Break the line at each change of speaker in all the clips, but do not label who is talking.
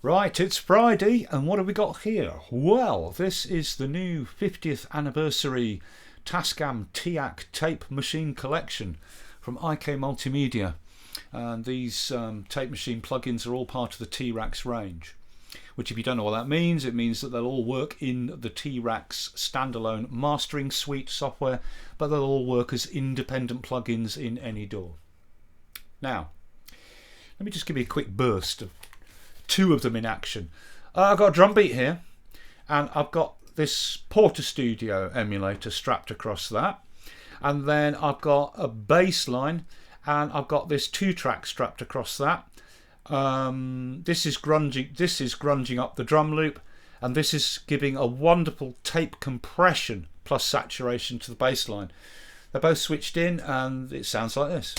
Right, it's Friday, and what have we got here? Well, this is the new 50th anniversary TASCAM TIAC tape machine collection from Multimedia. And these tape machine plugins are all part of the T-RackS range, which, if you don't know what that means, it means that they'll all work in the T-RackS standalone mastering suite software, but they'll all work as independent plugins in any DAW. Now, let me just give you a quick burst of two of them in action. I've got a drum beat here, and I've got this Portastudio emulator strapped across that, and then I've got a bass line, and I've got this 2-track strapped across that. This is grunging up the drum loop, and this is giving a wonderful tape compression plus saturation to the bass line. They're both switched in, and it sounds like this.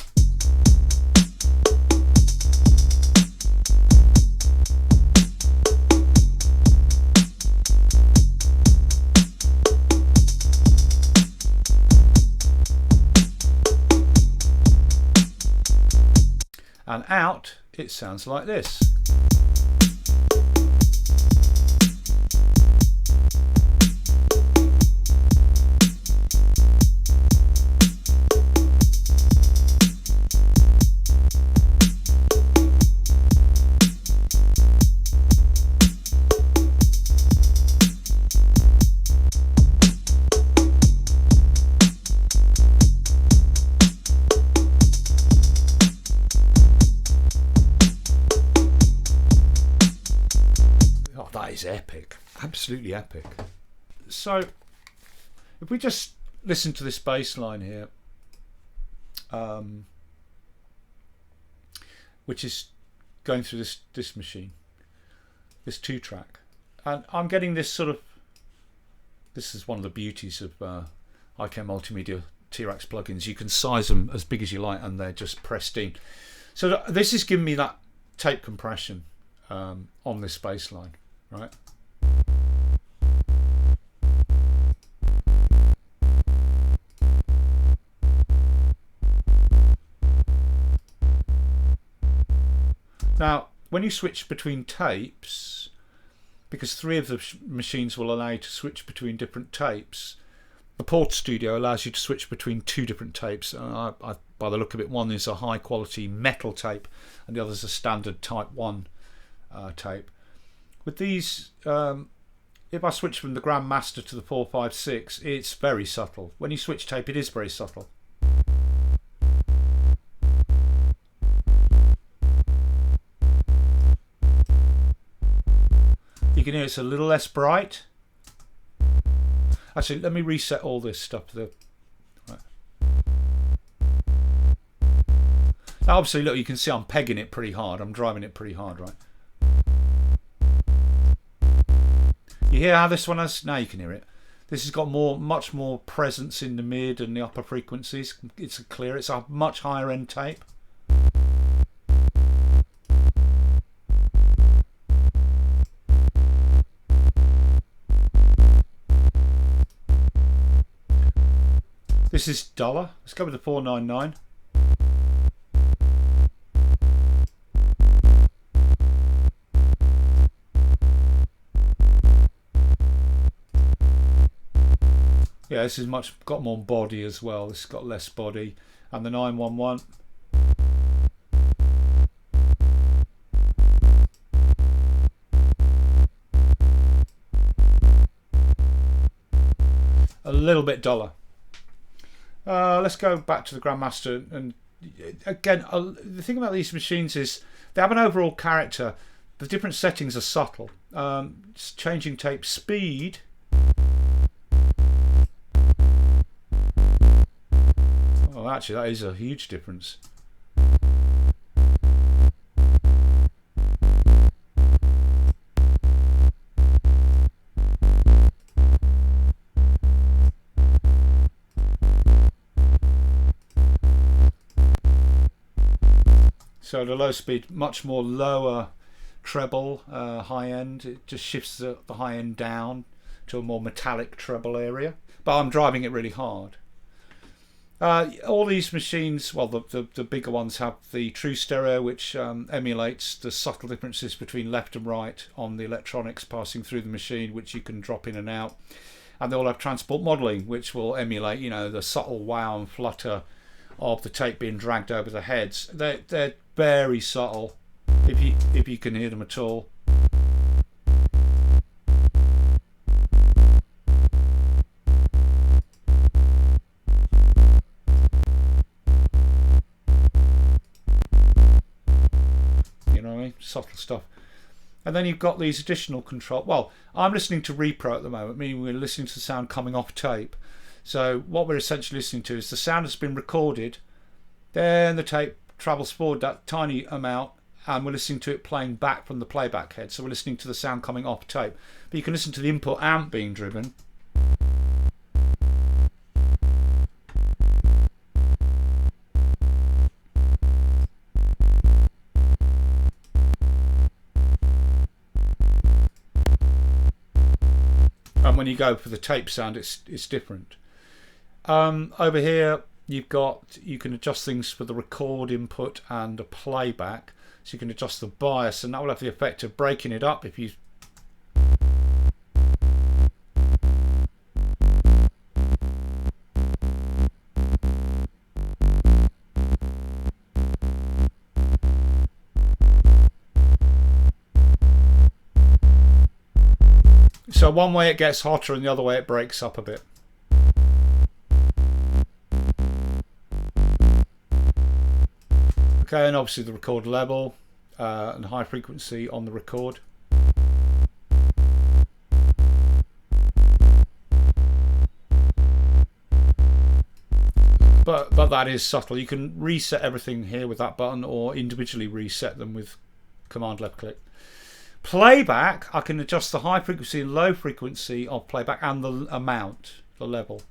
And out, it sounds like this. That is epic, absolutely epic. So if we just listen to this bass line here, which is going through this machine, this 2-track, and I'm getting this sort of, this is one of the beauties of Multimedia T-RackS plugins. You can size them as big as you like and they're just pristine. So this is giving me that tape compression on this bass line. Right. Now, when you switch between tapes, because 3 of the machines will allow you to switch between different tapes, the Portastudio allows you to switch between 2 different tapes. By the look of it, one is a high quality metal tape and the other is a standard Type 1 tape. With these, if I switch from the Grandmaster to the 456, it's very subtle. When you switch tape, it is very subtle. You can hear it's a little less bright. Actually, let me reset all this stuff. Right. Now, obviously, look, you can see I'm pegging it pretty hard. I'm driving it pretty hard, right? You hear how this one has? Now you can hear it. This has got much more presence in the mid and the upper frequencies. It's clear. It's a much higher end tape. This is duller. Let's go with the 499. Yeah, this is got more body as well. This has got less body. And the 911. A little bit duller. Let's go back to the Grandmaster. And again, the thing about these machines is they have an overall character. The different settings are subtle. Changing tape speed. Oh, actually, that is a huge difference. So the low speed, much more lower treble, high end. It just shifts the high end down to a more metallic treble area. But I'm driving it really hard. All these machines, well, the bigger ones have the true stereo, which emulates the subtle differences between left and right on the electronics passing through the machine, which you can drop in and out. And they all have transport modelling, which will emulate, you know, the subtle wow and flutter of the tape being dragged over the heads. They're very subtle, if you can hear them at all. Subtle stuff. And then you've got these additional control. Well, I'm listening to repro at the moment, meaning we're listening to the sound coming off tape. So what we're essentially listening to is the sound has been recorded, then the tape travels forward that tiny amount, and we're listening to it playing back from the playback head. So we're listening to the sound coming off tape. But you can listen to the input amp being driven. And when you go for the tape sound, it's different. Over here, you can adjust things for the record input and the playback. So you can adjust the bias, and that will have the effect of breaking it up if you. So one way it gets hotter and the other way it breaks up a bit. Okay, and obviously the record level and high frequency on the record. But that is subtle. You can reset everything here with that button, or individually reset them with command left click. Playback, I can adjust the high frequency and low frequency of playback and the amount, the level.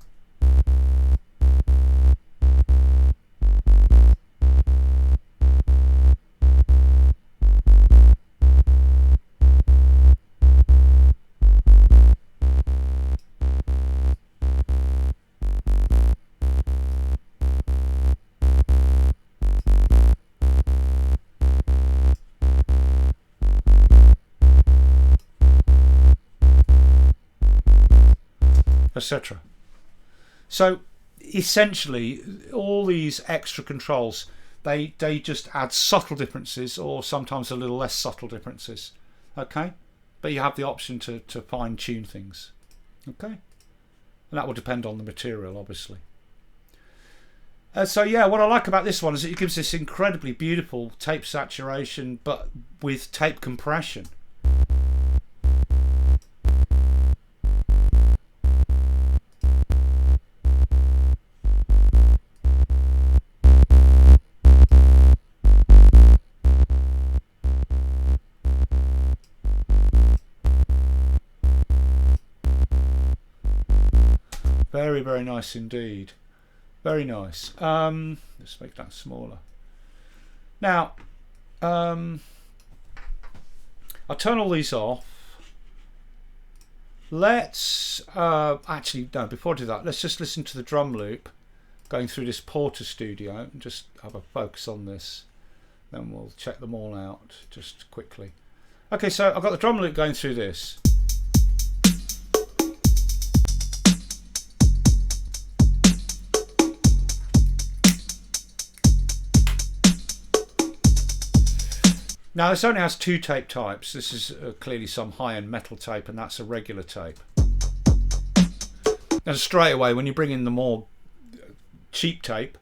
Etc. So essentially all these extra controls, they just add subtle differences, or sometimes a little less subtle differences. Okay, but you have the option to fine tune things. Okay, and that will depend on the material, obviously. So yeah, what I like about this one is that it gives this incredibly beautiful tape saturation, but with tape compression. Very, very nice indeed. Very nice. Let's make that smaller. Now, I'll turn all these off. Let's actually, no, before I do that, let's just listen to the drum loop going through this Portastudio and just have a focus on this. Then we'll check them all out just quickly. Okay, so I've got the drum loop going through this. Now this only has two tape types. This is clearly some high-end metal tape, and that's a regular tape. And straight away, when you bring in the more cheap tape,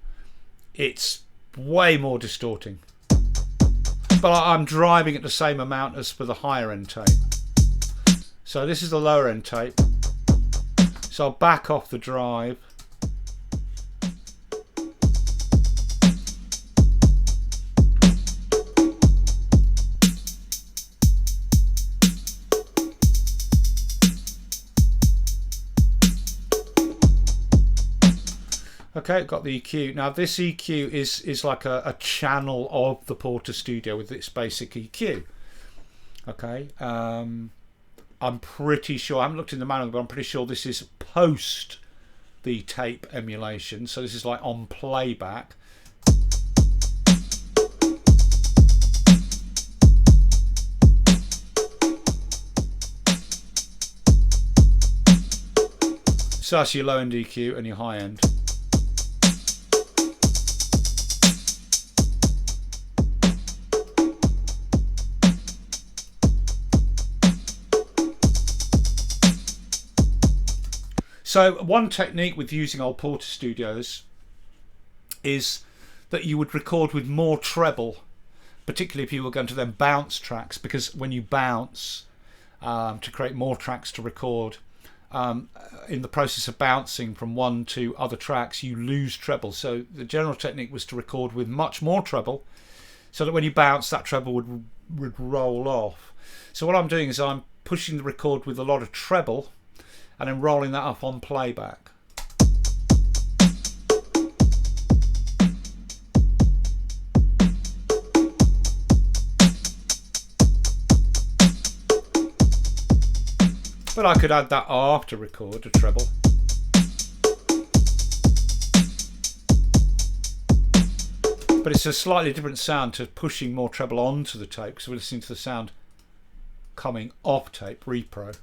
it's way more distorting. But I'm driving at the same amount as for the higher end tape. So this is the lower end tape. So I'll back off the drive. Okay, got the EQ. Now this EQ is like a channel of the Portastudio with its basic EQ. Okay, I'm pretty sure, I haven't looked in the manual, but I'm pretty sure this is post the tape emulation. So this is like on playback. So that's your low end EQ and your high end. So one technique with using old Portastudios is that you would record with more treble, particularly if you were going to then bounce tracks, because when you bounce to create more tracks to record, in the process of bouncing from one to other tracks, you lose treble. So the general technique was to record with much more treble, so that when you bounce, that treble would roll off. So what I'm doing is I'm pushing the record with a lot of treble and then rolling that up on playback. But I could add that after record, a treble. But it's a slightly different sound to pushing more treble onto the tape, because we're listening to the sound coming off tape, repro.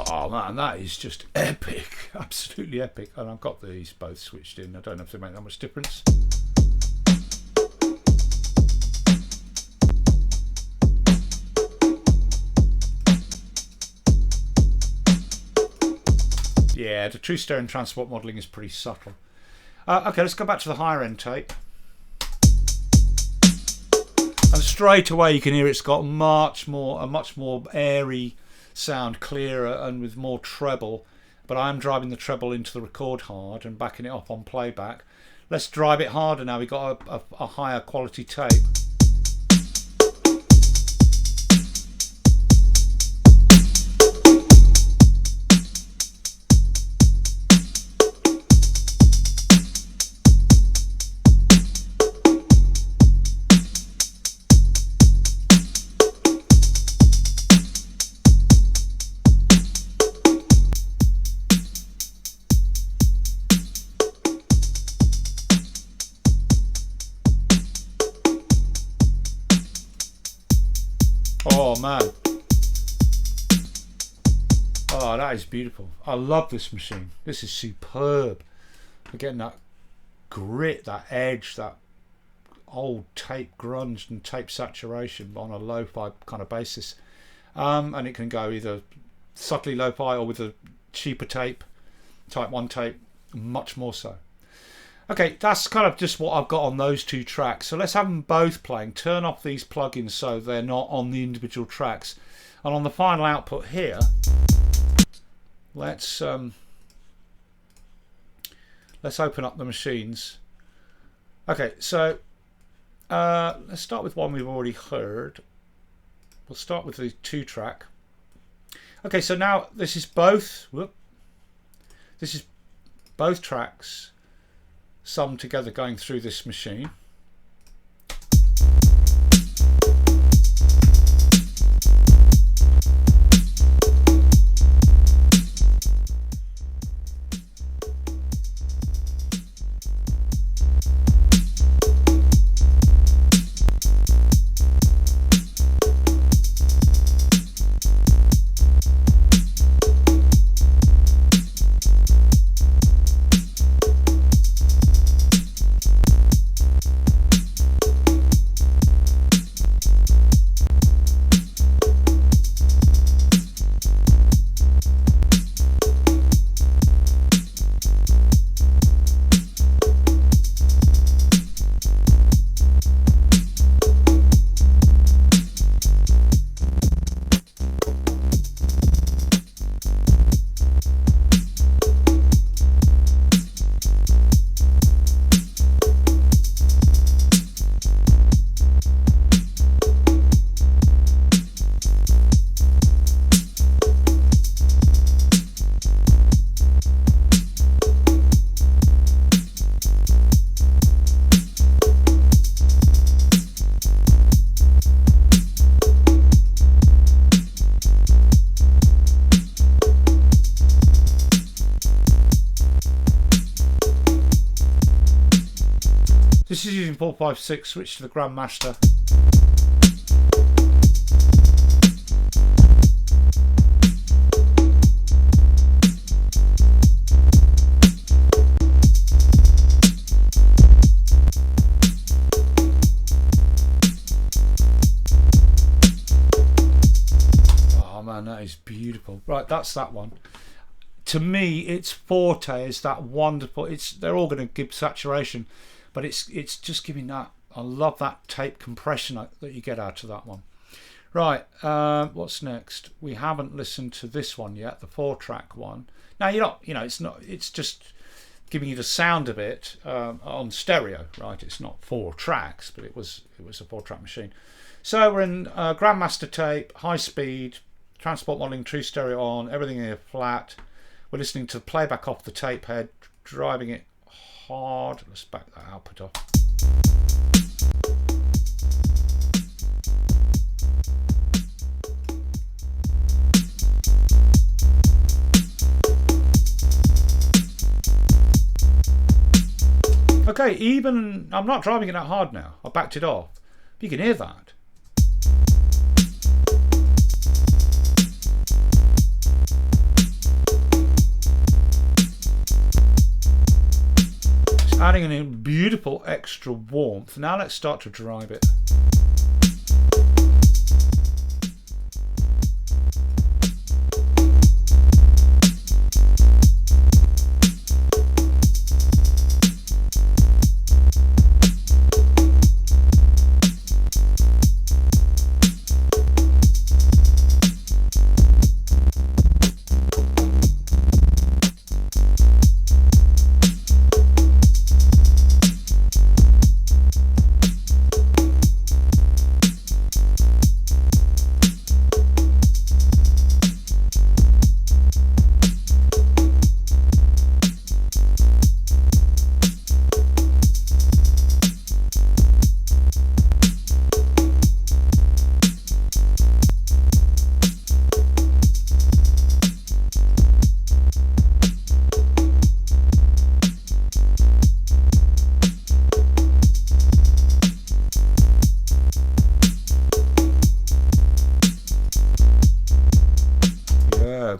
Oh man, that is just epic, absolutely epic. And I've got these both switched in. I don't know if they make that much difference. Yeah, the true stereo and transport modelling is pretty subtle. Okay, let's go back to the higher end tape. And straight away you can hear it's got a much more airy sound, clearer and with more treble. But I'm driving the treble into the record hard and backing it up on playback. Let's drive it harder now. We've got a higher quality tape. Oh man, oh that is beautiful. I love this machine. This is superb. We're getting that grit, that edge, that old tape grunge and tape saturation on a lo-fi kind of basis, and it can go either subtly lo-fi or with a cheaper tape, type 1 tape, much more so. Okay, that's kind of just what I've got on those two tracks. So let's have them both playing. Turn off these plugins so they're not on the individual tracks. And on the final output here, let's open up the machines. Okay, so let's start with one we've already heard. We'll start with the 2-track. Okay, so now this is both. This is both tracks summed together going through this machine. using 456, switch to the Grandmaster. Oh man, that is beautiful. Right, that's that one. To me, its forte is that wonderful. They're all going to give saturation, but it's just giving that. I love that tape compression that you get out of that one. Right, what's next? We haven't listened to this one yet, the 4-track one. Now it's just giving you the sound of it on stereo, right? It's not 4 tracks, but it was a 4-track machine. So we're in Grandmaster tape, high speed, transport modeling, true stereo on, everything here flat. We're listening to the playback off the tape head, driving it hard. Let's back that output off. Okay, even I'm not driving it that hard now. I backed it off. But you can hear that. Adding in a beautiful extra warmth. Now let's start to drive it.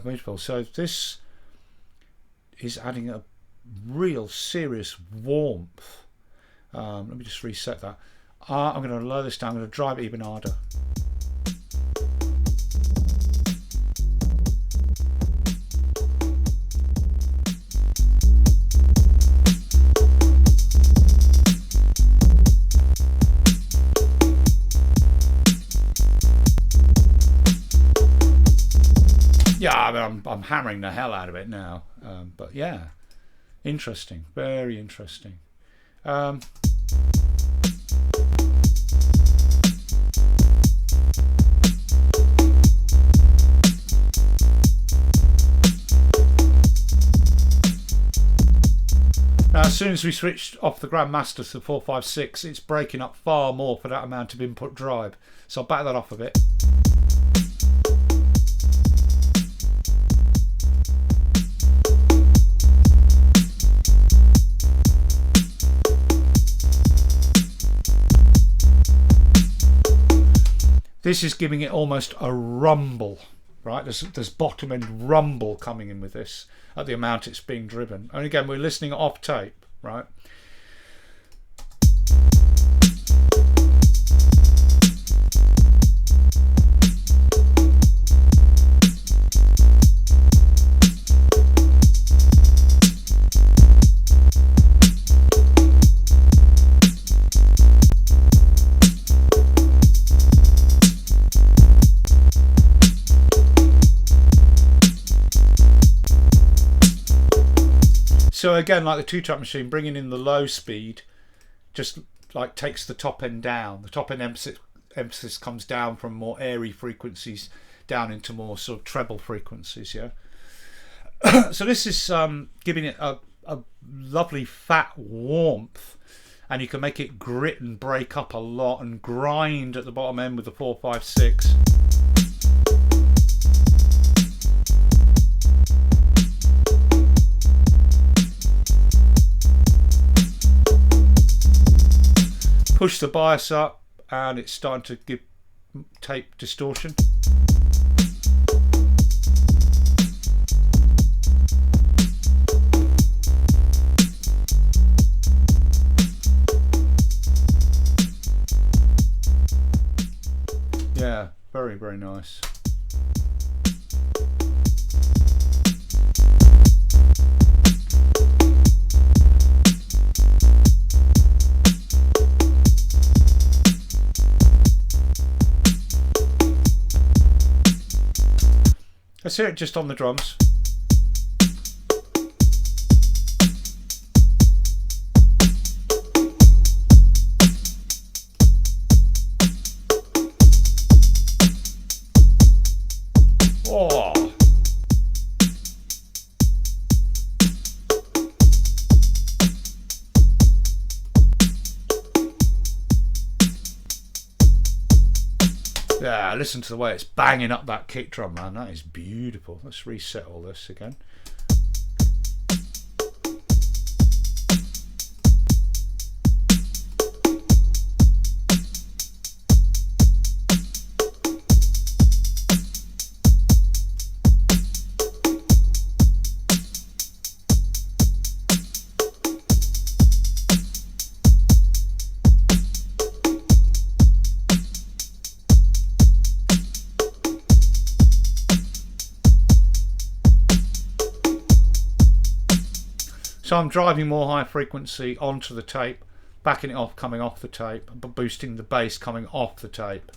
Beautiful. So this is adding a real serious warmth. Let me just reset that. I'm going to lower this down. I'm going to drive it even harder. Yeah, I mean, I'm hammering the hell out of it now, but yeah, interesting, very interesting. Now, as soon as we switched off the Grandmaster to 456, it's breaking up far more for that amount of input drive, so I'll back that off a bit. This is giving it almost a rumble, right? There's bottom end rumble coming in with this at the amount it's being driven. And again, we're listening off tape, right? So again, like the 2-track machine, bringing in the low speed just like takes the top end down. The top end emphasis comes down from more airy frequencies down into more sort of treble frequencies. Yeah. So this is giving it a lovely fat warmth, and you can make it grit and break up a lot and grind at the bottom end with the 456. push the bias up and it's starting to give tape distortion. Yeah, very, very nice. Let's hear it just on the drums. Oh. Yeah, listen to the way it's banging up that kick drum, man. That is beautiful. Let's reset all this again. So I'm driving more high frequency onto the tape, backing it off, coming off the tape, but boosting the bass coming off the tape.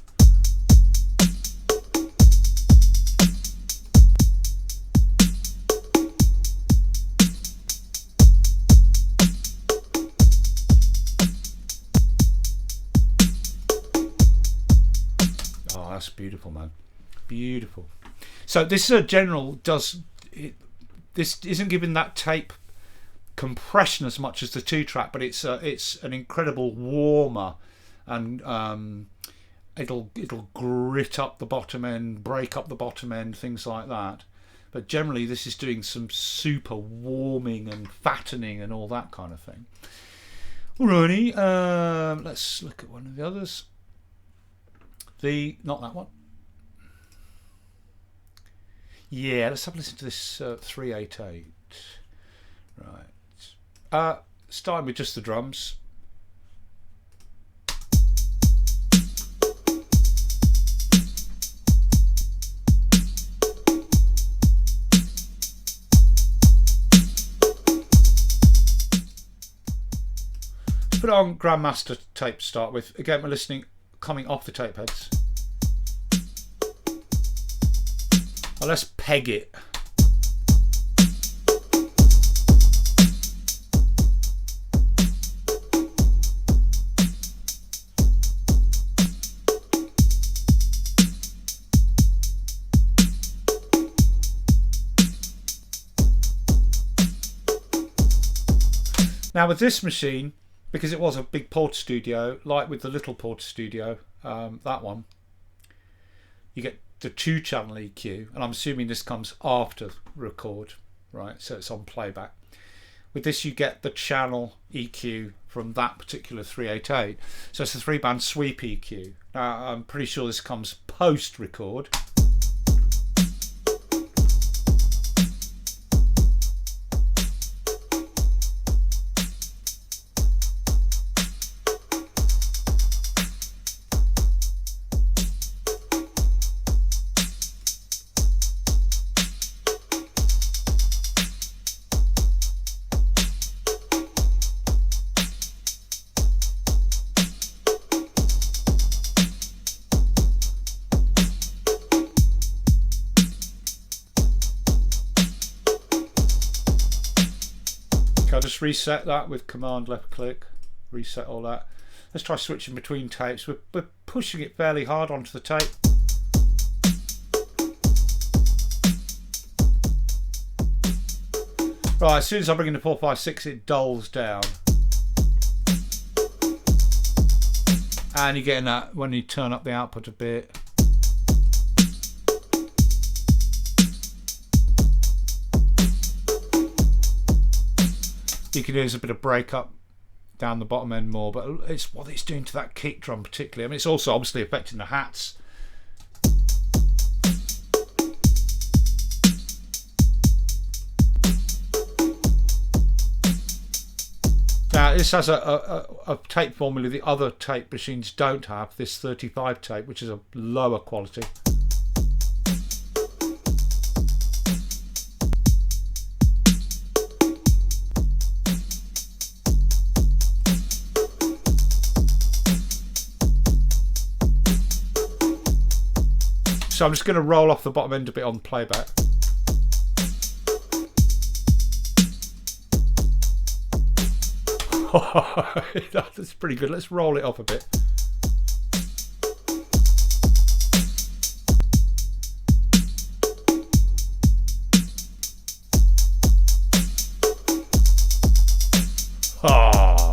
Oh, that's beautiful, man. Beautiful. So this is a general, this isn't giving that tape compression as much as the 2-track, but it's an incredible warmer, and it'll grit up the bottom end, break up the bottom end, things like that. But generally this is doing some super warming and fattening and all that kind of thing. Alrighty, let's look at one of the others. Not that one. Yeah, let's have a listen to this 388. Right. Starting with just the drums. Let's put it on Grandmaster tape to start with. Again, we're listening coming off the tape heads. Now let's peg it. Now with this machine, because it was a big Portastudio, like with the little Portastudio, that one, you get the 2-channel EQ, and I'm assuming this comes after record, right? So it's on playback. With this you get the channel EQ from that particular 388. So it's a 3-band sweep EQ. Now I'm pretty sure this comes post-record. I'll just reset that with command left click, reset all that. Let's try switching between tapes. We're pushing it fairly hard onto the tape. Right, as soon as I bring in the 456 it dulls down. And you're getting that when you turn up the output a bit. You can use a bit of break up down the bottom end more, but it's what it's doing to that kick drum particularly. I mean, it's also obviously affecting the hats. Now this has a tape formula the other tape machines don't have, this 35 tape, which is a lower quality. So I'm just going to roll off the bottom end a bit on playback. That's pretty good. Let's roll it off a bit. Ah.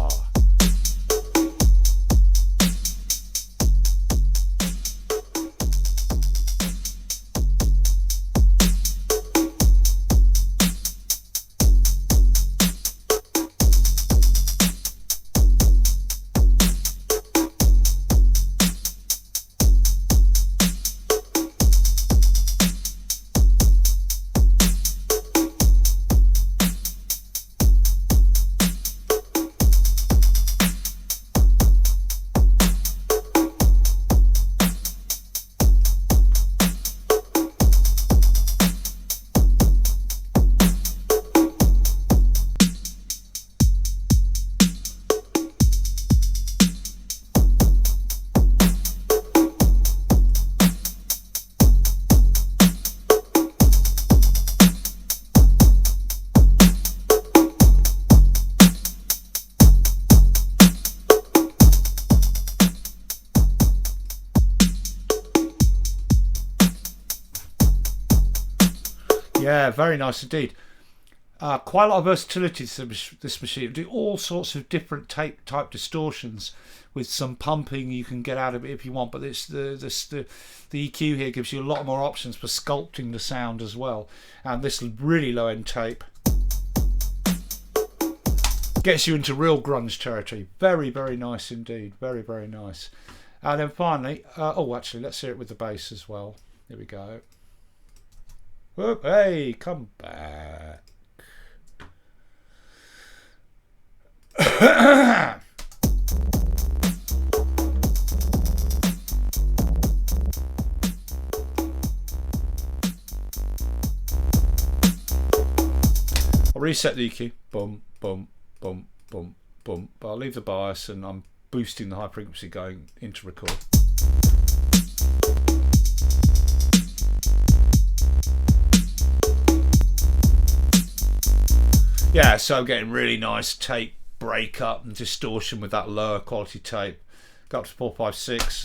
Yeah, very nice indeed. Quite a lot of versatility to this machine. It'll do all sorts of different tape type distortions with some pumping you can get out of it if you want, but it's the EQ here gives you a lot more options for sculpting the sound as well. And this really low end tape gets you into real grunge territory. Very, very nice indeed. Very, very nice. And then finally, oh actually let's hear it with the bass as well. Here we go. Whoop, hey, come back. I'll reset the EQ. Boom, boom, boom, boom, boom. But I'll leave the bias and I'm boosting the high frequency going into record. Yeah, so I'm getting really nice tape breakup and distortion with that lower quality tape. Go up to 456.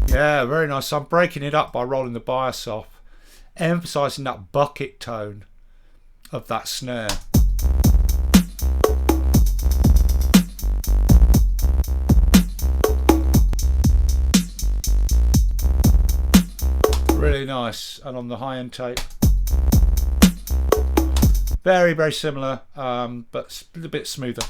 Yeah, very nice. So I'm breaking it up by rolling the bias off, emphasising that bucket tone of that snare. Really nice. And on the high end tape, very, very similar, but a bit smoother.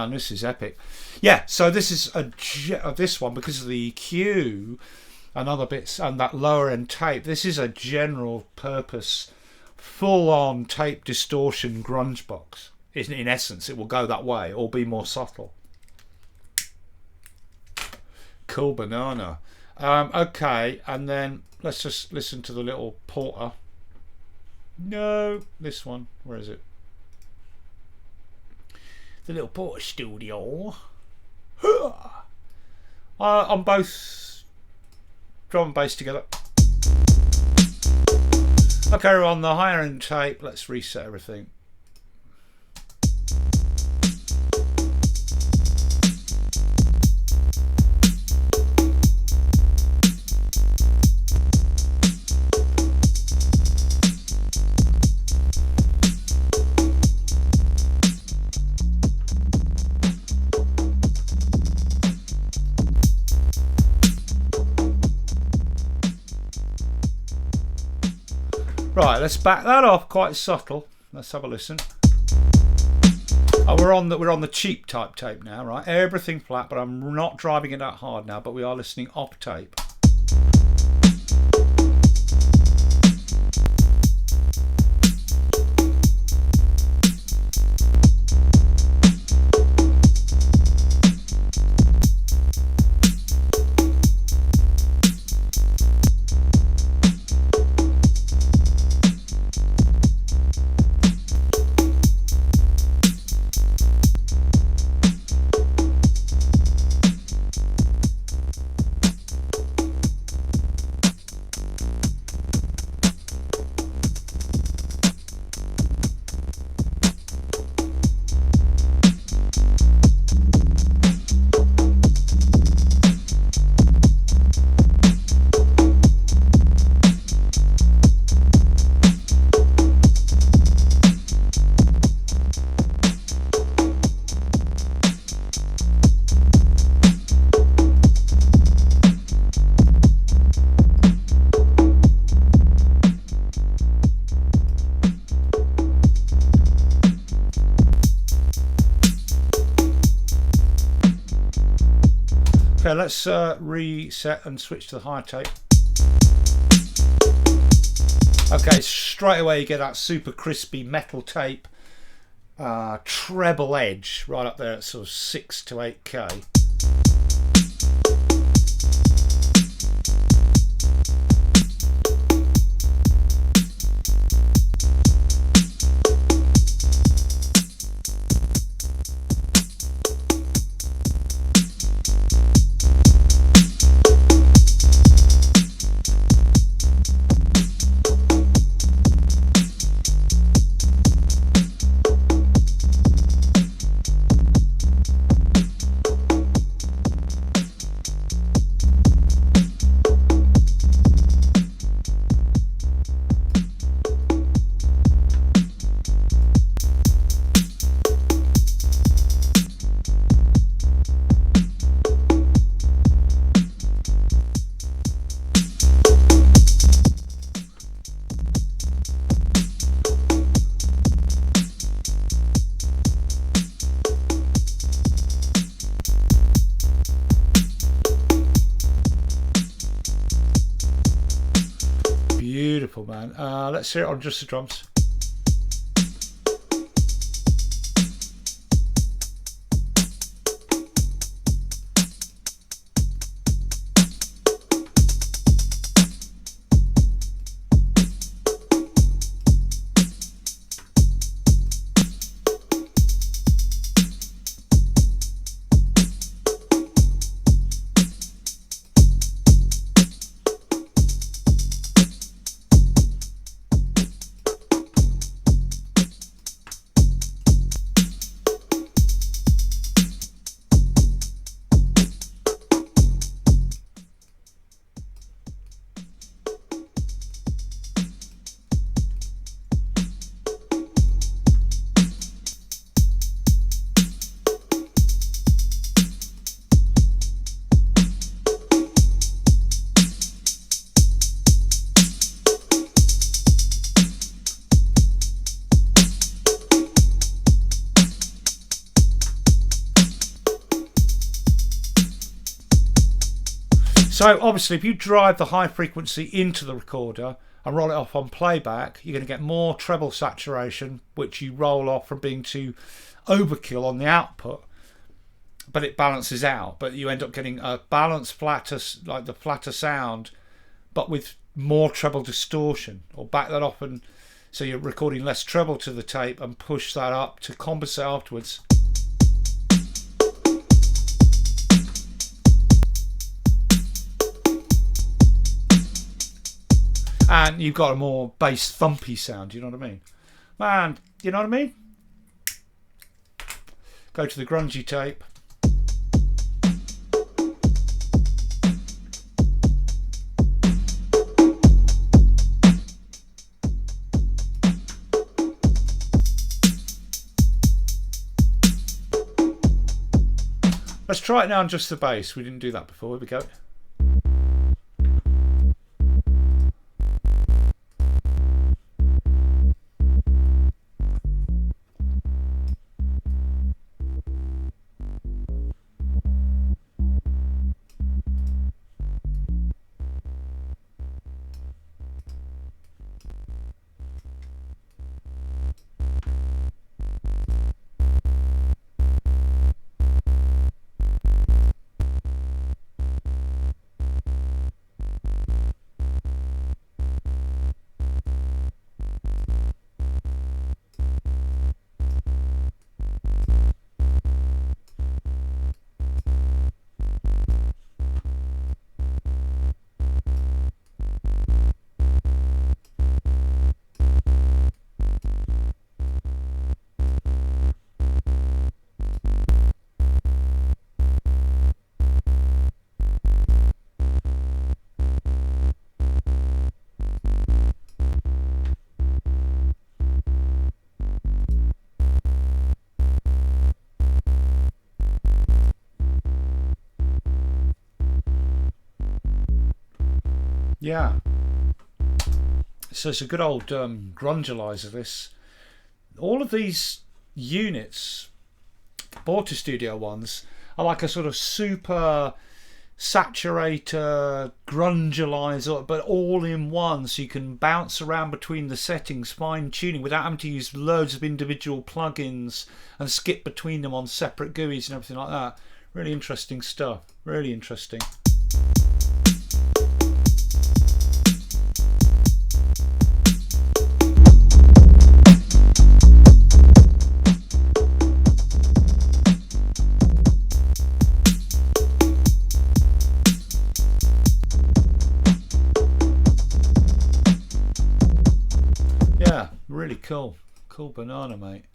man, this is epic. Yeah, so this is this one, because of the EQ and other bits and that lower end tape. This is a general purpose, full on tape distortion grunge box. In essence, it will go that way or be more subtle. Cool banana. Okay, and then let's just listen to the little Porta. No, this one. Where is it? The little Portastudio. On both drum and bass together. Okay, we're on the higher end tape. Let's reset everything. Right, let's back that off. Quite subtle. Let's have a listen. Oh, we're on the cheap type tape now, right? Everything flat, but I'm not driving it that hard now. But we are listening off tape. Okay, let's reset and switch to the higher tape. Okay, straight away you get that super crispy metal tape treble edge right up there at sort of 6 to 8K. Beautiful, man. Let's hear it on just the drums. So obviously if you drive the high frequency into the recorder and roll it off on playback, you're going to get more treble saturation, which you roll off from being too overkill on the output, but it balances out. But you end up getting a balanced, flatter, like the flatter sound, but with more treble distortion. Or back that off, and so you're recording less treble to the tape and push that up to compensate afterwards. And you've got a more bass thumpy sound, you know what I mean? Man, you know what I mean? Go to the grungy tape. Let's try it now on just the bass. We didn't do that before. Here we go. Yeah. So it's a good old grungelizer, this. All of these units, Portastudio ones, are like a sort of super saturator, grungelizer, but all in one, so you can bounce around between the settings, fine tuning, without having to use loads of individual plugins and skip between them on separate GUIs and everything like that. Really interesting stuff. Really interesting. Yeah, really cool. Cool banana, mate.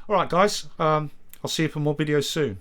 Alright guys, I'll see you for more videos soon.